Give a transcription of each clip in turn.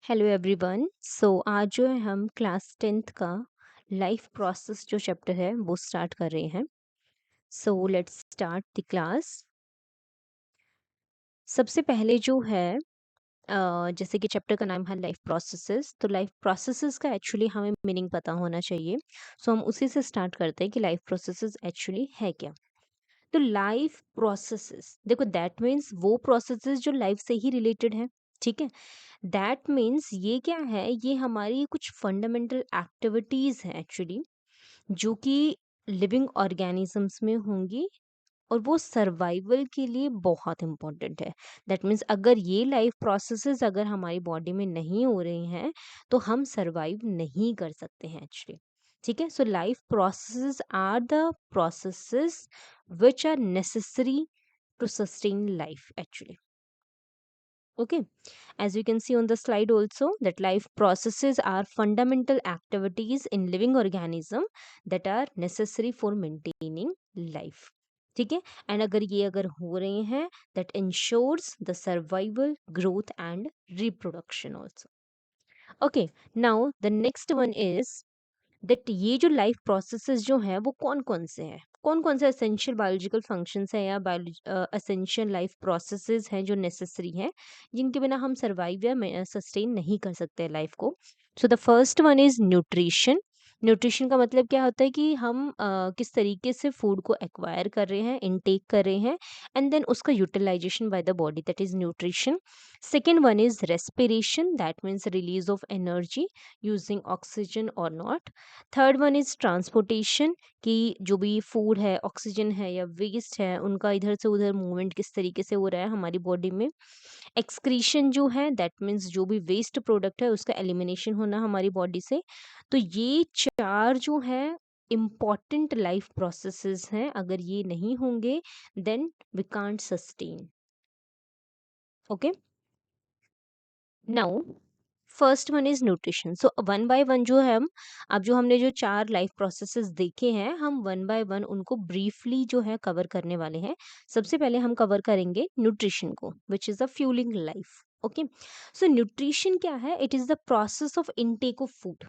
Hello everyone. आज जो है हम क्लास 10th का लाइफ प्रोसेस जो चैप्टर है वो स्टार्ट कर रहे हैं। Let's start the class. सबसे पहले जो है जैसे कि चैप्टर का नाम है लाइफ प्रोसेसेस, तो लाइफ प्रोसेसेस का एक्चुअली हमें मीनिंग पता होना चाहिए। हम उसी से स्टार्ट करते हैं कि लाइफ प्रोसेसेस एक्चुअली है क्या। तो लाइफ प्रोसेसेस देखो, दैट मीन्स वो प्रोसेसेस जो लाइफ से ही रिलेटेड है। ठीक है, दैट मीन्स ये क्या है, ये हमारी कुछ फंडामेंटल एक्टिविटीज हैं एक्चुअली, जो कि लिविंग ऑर्गेनिजम्स में होंगी और वो सर्वाइवल के लिए बहुत इंपॉर्टेंट है। दैट मीन्स अगर ये लाइफ प्रोसेसेस अगर हमारी बॉडी में नहीं हो रही हैं तो हम सर्वाइव नहीं कर सकते हैं एक्चुअली। ठीक है, so life processes are the processes which are necessary to sustain life actually. Okay, as you can see on the slide also, that life processes are fundamental activities in living organism that are necessary for maintaining life. ठीक है, and अगर हो रहे हैं, that ensures the survival, growth and reproduction also. Okay, now the next one is that ये जो life processes जो हैं वो कौन-कौन से हैं? कौन-कौन से एसेंशियल बायोलॉजिकल फंक्शंस हैं या एसेंशियल लाइफ प्रोसेसेस हैं जो नेसेसरी हैं, जिनके बिना हम सर्वाइव या सस्टेन नहीं कर सकते लाइफ को। So the first one is nutrition. Nutrition का मतलब क्या होता है कि हम किस तरीके से फूड को एक्वायर कर रहे हैं, इनटेक कर रहे हैं, एंड देन उसका utilization by the body, that is nutrition. Second one is respiration, that means release of energy using oxygen और not. Third one is transportation, कि जो भी फूड है, ऑक्सीजन है या वेस्ट है, उनका इधर से उधर मूवमेंट किस तरीके से हो रहा है हमारी बॉडी में। एक्सक्रीशन जो है, दैट मीन्स जो भी वेस्ट प्रोडक्ट है उसका एलिमिनेशन होना हमारी बॉडी से। तो ये चार जो है इम्पॉर्टेंट लाइफ प्रोसेसेस हैं, अगर ये नहीं होंगे then we can't sustain. Okay, now first one is nutrition. So one by one जो है हम, अब जो हमने जो चार लाइफ प्रोसेसेस देखे हैं, हम वन बाय वन उनको ब्रीफली जो है कवर करने वाले हैं। सबसे पहले हम कवर करेंगे न्यूट्रिशन को, which is the fuelling life. Okay, so nutrition क्या है? It is the process of intake of food.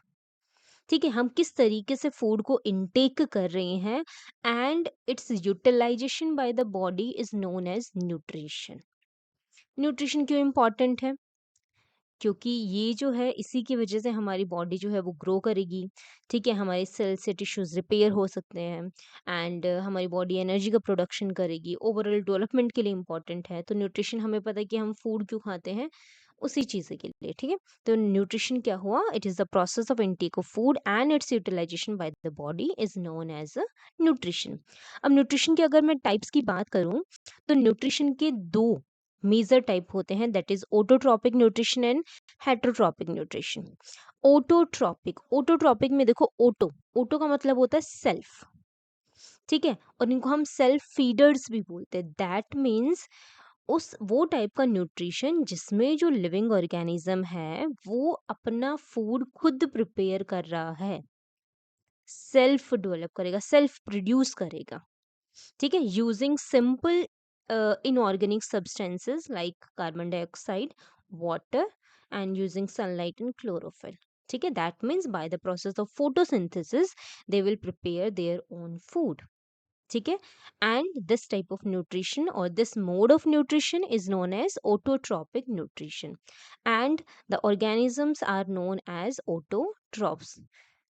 ठीक है, हम किस तरीके से फूड को इनटेक कर रहे हैं, and its utilization by the body is known as nutrition. Nutrition क्यों इंपॉर्टेंट है? क्योंकि ये जो है, इसी की वजह से हमारी बॉडी जो है वो ग्रो करेगी। ठीक है, हमारे सेल से टिश्यूज रिपेयर हो सकते हैं, एंड हमारी बॉडी एनर्जी का प्रोडक्शन करेगी, ओवरऑल डेवलपमेंट के लिए इंपॉर्टेंट है। तो न्यूट्रिशन, हमें पता है कि हम फूड क्यों खाते हैं, उसी चीज़ के लिए। ठीक है, तो न्यूट्रिशन क्या हुआ? It is the process of intake of food and its utilization by the body is known as a nutrition. अब न्यूट्रिशन के अगर मैं टाइप्स की बात करूं, तो न्यूट्रिशन के दो मेजर टाइप होते हैं, that is autotrophic nutrition and heterotrophic nutrition. Autotrophic में देखो, ओटो ओटो का मतलब होता है सेल्फ। ठीक है, और इनको हम सेल्फ फीडर्स भी बोलते हैं। दैट मीन्स उस वो टाइप का न्यूट्रिशन जिसमें जो लिविंग ऑर्गेनिज्म है वो अपना फूड खुद प्रिपेयर कर रहा है, सेल्फ डेवलप करेगा, सेल्फ प्रोड्यूस करेगा। ठीक है, using simple inorganic substances like carbon dioxide, water, and using sunlight and chlorophyll. ठीक है, that means by the process of photosynthesis they will prepare their own food. ठीक है, and this type of nutrition और this mode of nutrition is known as autotrophic nutrition, and the organisms are known as autotrophs.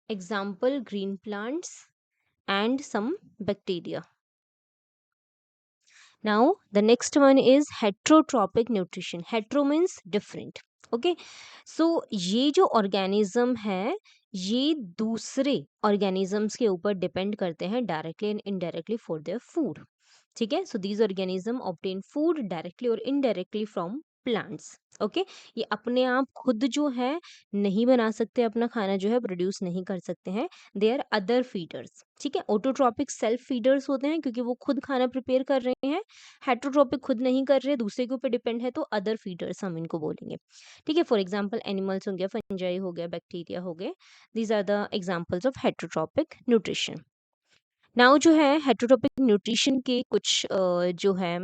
Example, green plants and some bacteria. Now the next one is heterotropic nutrition. Hetero means different. Okay, so ये जो organism है, ये दूसरे organisms के ऊपर depend करते हैं directly and indirectly for their food. ठीक है, so these organism obtain food directly or indirectly from plants. Okay, ये अपने आप खुद जो है नहीं बना सकते, अपना खाना जो है प्रोड्यूस नहीं कर सकते हैं। They are other feeders. ठीक है, ऑटोट्रॉपिक सेल्फ फीडर्स होते हैं क्योंकि वो खुद खाना प्रिपेयर कर रहे हैं। हेटरोट्रॉपिक खुद नहीं कर रहे, दूसरे के ऊपर डिपेंड है, तो अदर फीडर्स हम इनको बोलेंगे। ठीक है, फॉर एग्जाम्पल एनिमल्स हो गया, फंजाई हो गया, बैक्टीरिया हो गए। These are the examples of heterotrophic nutrition. Now जो है हेटरोट्रॉपिक न्यूट्रिशन के कुछ जो है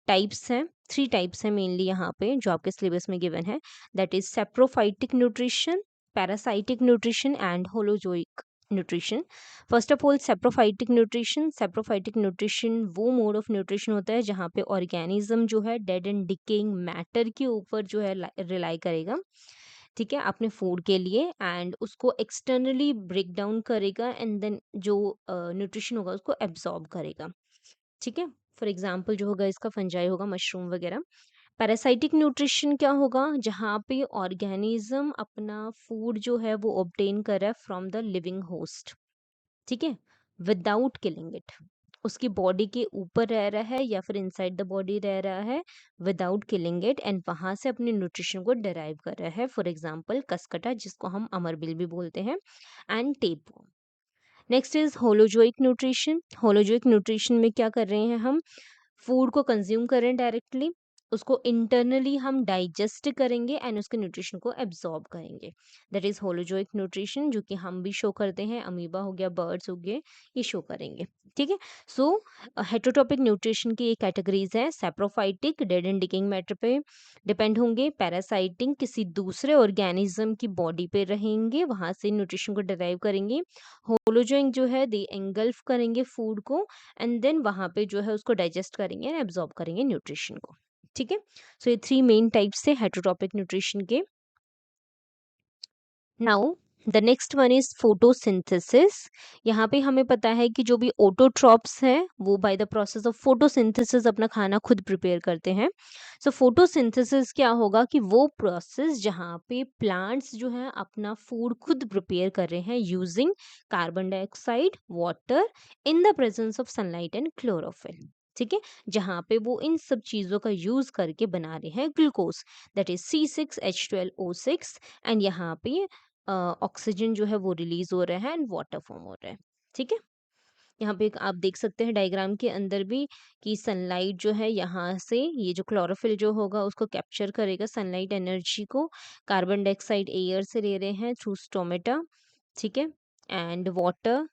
टाइप्स हैं, 3 टाइप्स हैं मेनली यहाँ पे जो आपके सिलेबस में गिवन है, that is saprophytic nutrition, parasitic nutrition and holozoic nutrition. First of all saprophytic nutrition वो मोड ऑफ न्यूट्रिशन होता है जहाँ पे ऑर्गेनिज्म जो है डेड एंड डिकेइंग मैटर के ऊपर जो है रिलाई करेगा, ठीक है, अपने फूड के लिए, एंड उसको एक्सटर्नली ब्रेक डाउन करेगा एंड देन जो न्यूट्रिशन होगा उसको एब्जॉर्ब करेगा, ठीक है। फॉर एग्जाम्पल जो होगा इसका फंजाई होगा, मशरूम वगैरह। पैरासाइटिक न्यूट्रिशन क्या होगा, जहाँ पे ऑर्गेनिज्म अपना फूड जो है वो ऑब्टेन कर रहा है फ्रॉम द लिविंग होस्ट, ठीक है, विदाउट किलिंग इट। उसकी बॉडी के ऊपर रह रहा है या फिर इनसाइड द बॉडी रह रहा है विदाउट किलिंग इट, एंड वहां से अपने न्यूट्रिशन को डिराइव कर रहा है। फॉर एग्जाम्पल कसकटा, जिसको हम अमरबिल भी बोलते हैं, and tape. Next is holozoic nutrition. Holozoic nutrition में क्या कर रहे हैं, हम फूड को कंज्यूम करें डायरेक्टली, उसको इंटरनली हम डाइजेस्ट करेंगे एंड उसके न्यूट्रिशन को एब्जॉर्ब करेंगे, दैट इज होलोजोइक न्यूट्रिशन, जो कि हम भी शो करते हैं, अमीबा हो गया, बर्ड्स हो गए, ये शो करेंगे, ठीक है। सो हेटरोटॉपिक न्यूट्रिशन की ये कैटेगरीज हैं, सैप्रोफाइटिक डेड एंड डिकिंग मैटर पे डिपेंड होंगे, पैरासाइटिंग किसी दूसरे ऑर्गेनिज्म की बॉडी पे रहेंगे, वहां से न्यूट्रिशन को डिराइव करेंगे, होलोजोइक जो है दे एंगल्फ करेंगे फूड को एंड देन वहां पे जो है उसको डाइजेस्ट करेंगे एंड एब्जॉर्ब करेंगे न्यूट्रिशन को, ठीक है। सो ये 3 मेन टाइप्स है हेटरोटॉपिक न्यूट्रिशन के। Now the next one is photosynthesis. यहाँ पे हमें पता है कि जो भी ऑटोट्रॉप्स हैं वो bye the process of photosynthesis अपना खाना खुद प्रिपेयर करते हैं। सो फोटोसिंथेसिस क्या होगा कि वो प्रोसेस जहाँ पे प्लांट्स जो है अपना फूड खुद प्रिपेयर कर रहे हैं using carbon dioxide, water, in the presence of sunlight and chlorophyll, ठीक है, जहाँ पे वो इन सब चीज़ों का यूज करके बना रहे हैं glucose, that is C6H12O6, and यहाँ पे ऑक्सीजन जो है वो रिलीज हो रहा है एंड वाटर फॉर्म हो रहा है, ठीक है। यहाँ पे आप देख सकते हैं डायग्राम के अंदर भी कि सनलाइट जो है यहाँ से ये जो क्लोरोफिल जो होगा उसको कैप्चर करेगा सनलाइट एनर्जी को, कार्बन डाइऑक्साइड एयर से ले रहे हैं थ्रू स्टोमेटा, ठीक है, एंड वाटर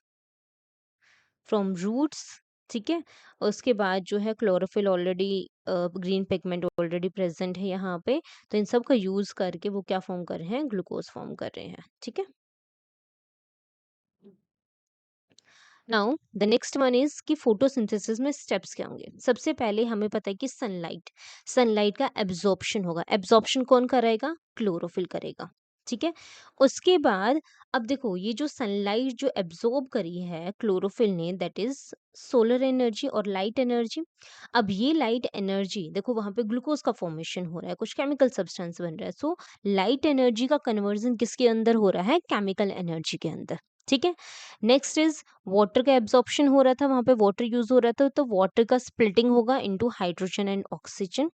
फ्रॉम रूट्स, ठीक है। उसके बाद जो है chlorophyll already green pigment already present है यहाँ पे, तो इन सब का यूज करके वो क्या फॉर्म कर रहे हैं, ग्लूकोज फॉर्म कर रहे हैं, ठीक है। Now the next one is कि फोटोसिंथेसिस में स्टेप्स क्या होंगे। सबसे पहले हमें पता है कि सनलाइट, सनलाइट का एब्जॉर्प्शन होगा, एब्जॉर्प्शन कौन कराएगा, क्लोरोफिल करेगा, ठीक है। उसके बाद अब देखो ये जो सनलाइट जो एब्जॉर्ब करी है क्लोरोफिल ने, दैट इज सोलर एनर्जी और लाइट एनर्जी। अब ये लाइट एनर्जी देखो वहां पे ग्लूकोज का फॉर्मेशन हो रहा है, कुछ केमिकल सब्सटेंस बन रहा है, सो लाइट एनर्जी का कन्वर्जन किसके अंदर हो रहा है, केमिकल एनर्जी के अंदर, ठीक है। नेक्स्ट इज वाटर का एब्जॉर्प्शन हो रहा था, वहां पे वाटर यूज हो रहा था, तो वाटर का स्प्लिटिंग होगा इनटू हाइड्रोजन एंड ऑक्सीजन।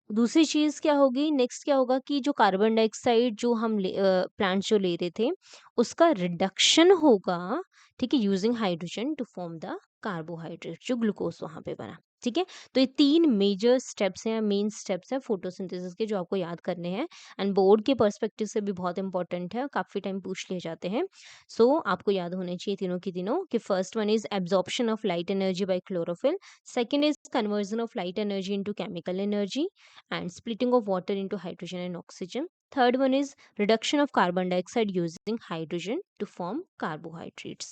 दूसरी चीज क्या होगी, नेक्स्ट क्या होगा कि जो कार्बन डाइऑक्साइड जो हम प्लांट्स जो ले रहे थे उसका रिडक्शन होगा, ठीक है, using hydrogen to form the carbohydrate, जो ग्लूकोज वहां पे बना, ठीक है। तो ये 3 मेजर स्टेप्स हैं, मेन स्टेप्स हैं फोटोसिंथेसिस के, जो आपको याद करने हैं एंड बोर्ड के पर्सपेक्टिव से भी बहुत इंपॉर्टेंट है, काफी टाइम पूछ लिए जाते हैं। सो आपको याद होने चाहिए तीनों की तीनों, कि first one is absorption of light energy by chlorophyll, second is conversion of light energy into chemical energy and splitting of water into hydrogen and oxygen. Third one is reduction of carbon dioxide using hydrogen to form carbohydrates.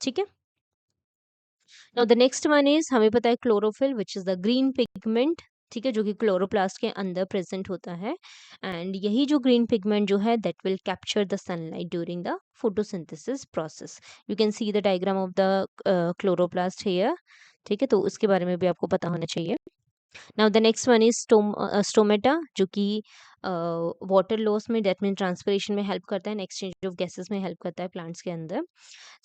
ठीक है। Now the next one is हमें पता है chlorophyll which is the green pigment, ठीक है, जो कि chloroplast के अंदर प्रेजेंट होता है, एंड यही जो ग्रीन पिगमेंट जो है that will capture the sunlight during the photosynthesis process. You can see the diagram of the chloroplast here, ठीक है, तो उसके बारे में भी आपको पता होना चाहिए। Now the next one is stomata, जो कि वाटर लॉस में, डेथ में, ट्रांसपिरेशन में हेल्प करता है एंड एक्सचेंज ऑफ गैसेस में हेल्प करता है प्लांट्स के अंदर।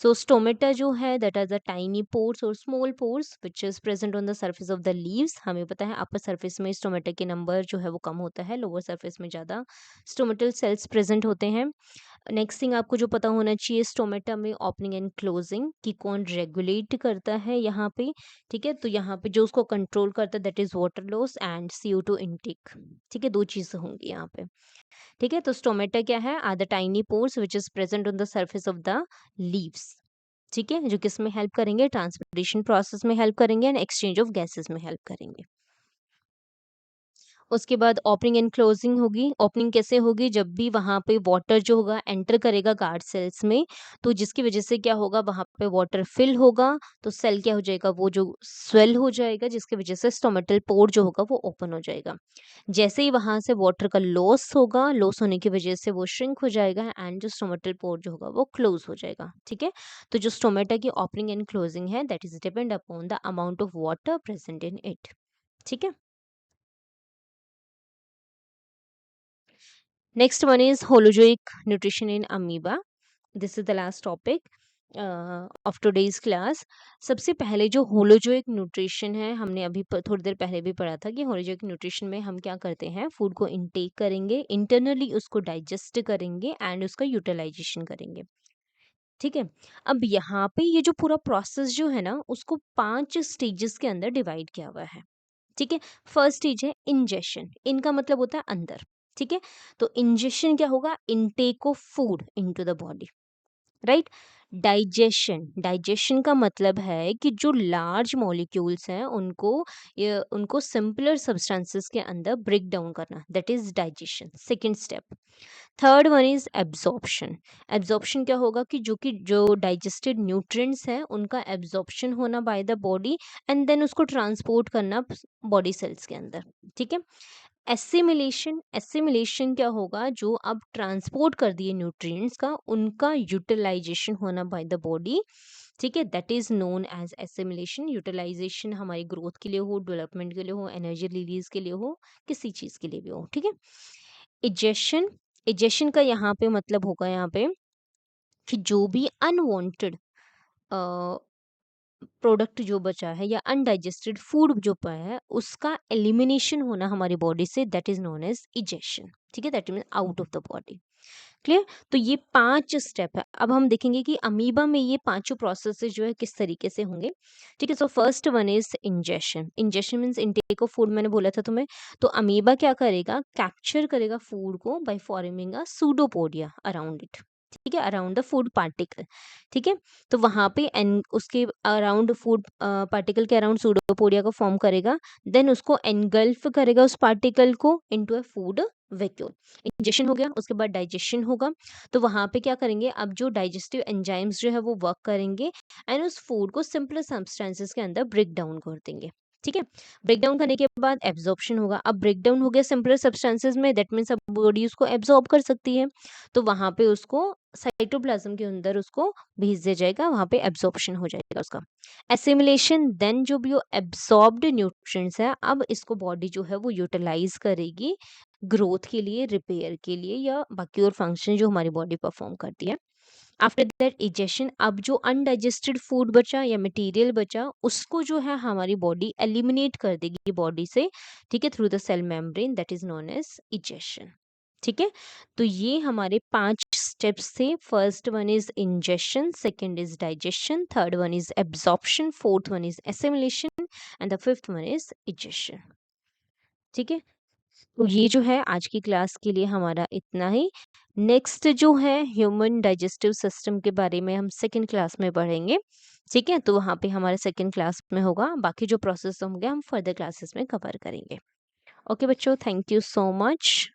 सो स्टोमेटा जो है that are the tiny pores और small pores which is present on the surface of the leaves. हमें पता है अपर सर्फेस में स्टोमेटा के नंबर जो है वो कम होता है, लोअर सर्फेस में ज़्यादा स्टोमेटल सेल्स प्रेजेंट होते हैं। नेक्स्ट थिंग आपको जो पता होना चाहिए, स्टोमेटा में ओपनिंग एंड क्लोजिंग की कौन रेगुलेट करता है यहाँ पे, ठीक है, तो यहाँ पे जो उसको कंट्रोल करता है that is water loss and CO2 intake, ठीक है, 2 चीजें होंगी यहाँ पे, ठीक है। तो स्टोमेटा क्या है, are the tiny pores which is present on the surface of the leaves, ठीक है, जो किस में हेल्प करेंगे, ट्रांसपोर्टेशन प्रोसेस में हेल्प करेंगे एंड एक्सचेंज ऑफ गैसेस में हेल्प करेंगे। उसके बाद ओपनिंग एंड क्लोजिंग होगी। ओपनिंग कैसे होगी? जब भी वहाँ पे वाटर जो होगा एंटर करेगा गार्ड सेल्स में, तो जिसकी वजह से क्या होगा, वहाँ पे वाटर फिल होगा, तो सेल क्या हो जाएगा, वो जो स्वेल हो जाएगा, जिसकी वजह से स्टोमेटल पोर जो होगा वो ओपन हो जाएगा। जैसे ही वहाँ से वाटर का लॉस होगा, लॉस होने की वजह से वो श्रिंक हो जाएगा एंड जो स्टोमेटल पोर जो होगा वो क्लोज हो जाएगा। ठीक है, तो जो स्टोमेटा की ओपनिंग एंड क्लोजिंग है, that is depend upon the amount of water present in it. ठीक है, next one is holozoic nutrition in amoeba. This is the last topic of today's class. सबसे पहले जो होलोजोइक न्यूट्रिशन है, हमने अभी थोड़ी देर पहले भी पढ़ा था कि होलोजोइक न्यूट्रिशन में हम क्या करते हैं, फूड को इनटेक करेंगे, इंटरनली उसको डाइजेस्ट करेंगे एंड उसका यूटिलाइजेशन करेंगे। ठीक है, अब यहाँ पे ये जो पूरा प्रोसेस जो है ना, उसको 5 स्टेजेस के अंदर डिवाइड किया हुआ है। ठीक है, फर्स्ट स्टेज है इंजेशन। इनका मतलब होता है अंदर। ठीक है, तो इंजेशन क्या होगा, intake of food into the body, right. Digestion, digestion का मतलब है कि जो लार्ज मॉलिक्यूल्स हैं उनको सिंपलर सब्सटेंसेस के अंदर ब्रेक डाउन करना, that is digestion, second step. Third one is absorption. Absorption क्या होगा कि जो डाइजेस्टेड न्यूट्रिएंट्स हैं उनका एब्जॉर्प्शन होना by the body and then उसको ट्रांसपोर्ट करना बॉडी सेल्स के अंदर। ठीक है, एसिमिलेशन, एसिमिलेशन क्या होगा, जो अब ट्रांसपोर्ट कर दिए न्यूट्रिएंट्स का, उनका यूटिलाइजेशन होना बाय द बॉडी। ठीक है, that is known as assimilation. Utilization हमारी ग्रोथ के लिए हो, डेवलपमेंट के लिए हो, एनर्जी रिलीज के लिए हो, किसी चीज के लिए भी हो। ठीक है, इजेशन, इजेशन का यहाँ पे मतलब होगा यहाँ पे कि जो भी अनवांटेड प्रोडक्ट जो बचा है या अनडाइजेस्टेड फूड जो पाया है, उसका एलिमिनेशन होना हमारी बॉडी से, that is known as egestion. ठीक है, that mean out of the body. Clear, तो ये 5 स्टेप है। अब हम देखेंगे कि अमीबा में ये पांचों प्रोसेसेस जो है किस तरीके से होंगे। ठीक है, so first one is ingestion. Ingestion means intake of food, मैंने बोला था तुम्हें। तो अमीबा क्या करेगा, कैप्चर करेगा फूड को by forming a pseudopodia around it. ठीक है, अराउंड द फूड पार्टिकल। ठीक है, तो वहां पे उसके अराउंड फूड पार्टिकल के अराउंड सूडोपोडिया को फॉर्म करेगा, देन उसको एनगल्फ करेगा उस पार्टिकल को into a food vacuole. Injection हो गया, उसके बाद डाइजेशन होगा, तो वहां पे क्या करेंगे, अब जो डाइजेस्टिव एंजाइम्स जो है वो वर्क करेंगे एंड उस फूड को सिंपल सब्सटेंसेस के अंदर ब्रेक डाउन कर देंगे। ठीक है, ब्रेक डाउन करने के बाद एब्जॉर्प्शन होगा। अब ब्रेक डाउन हो गया सिंपल सब्सटेंसेस में, दैट मीन्स अब बॉडी उसको एब्जॉर्ब कर सकती है, तो वहां पे उसको साइटोप्लाज्म के अंदर उसको भेज दिया जाएगा, वहां पे एब्जॉर्प्शन हो जाएगा उसका। एसिमिलेशन, देन जो भी एब्सॉर्ब्ड न्यूट्रिएंट्स है, अब इसको बॉडी जो है वो यूटिलाइज करेगी ग्रोथ के लिए, रिपेयर के लिए, या बाकी और फंक्शन जो हमारी बॉडी परफॉर्म करती है। आफ्टर दैट इजेशन, अब जो अनडाइजेस्टेड फूड बचा या मटेरियल बचा, उसको जो है हमारी बॉडी एलिमिनेट कर देगी बॉडी से। ठीक है, through the cell membrane, that is known as egestion. ठीक है, तो ये हमारे 5 स्टेप्स थे। First one is ingestion, second is digestion, third one is absorption, fourth one is assimilation and the fifth one is egestion. ठीक है, तो ये जो है आज की क्लास के लिए हमारा इतना ही। नेक्स्ट जो है ह्यूमन डाइजेस्टिव सिस्टम के बारे में हम सेकंड क्लास में पढ़ेंगे। ठीक है, तो वहाँ पे हमारे सेकंड क्लास में होगा, बाकी जो प्रोसेस होंगे हम फर्दर क्लासेस में कवर करेंगे। ओके बच्चों, थैंक यू सो मच।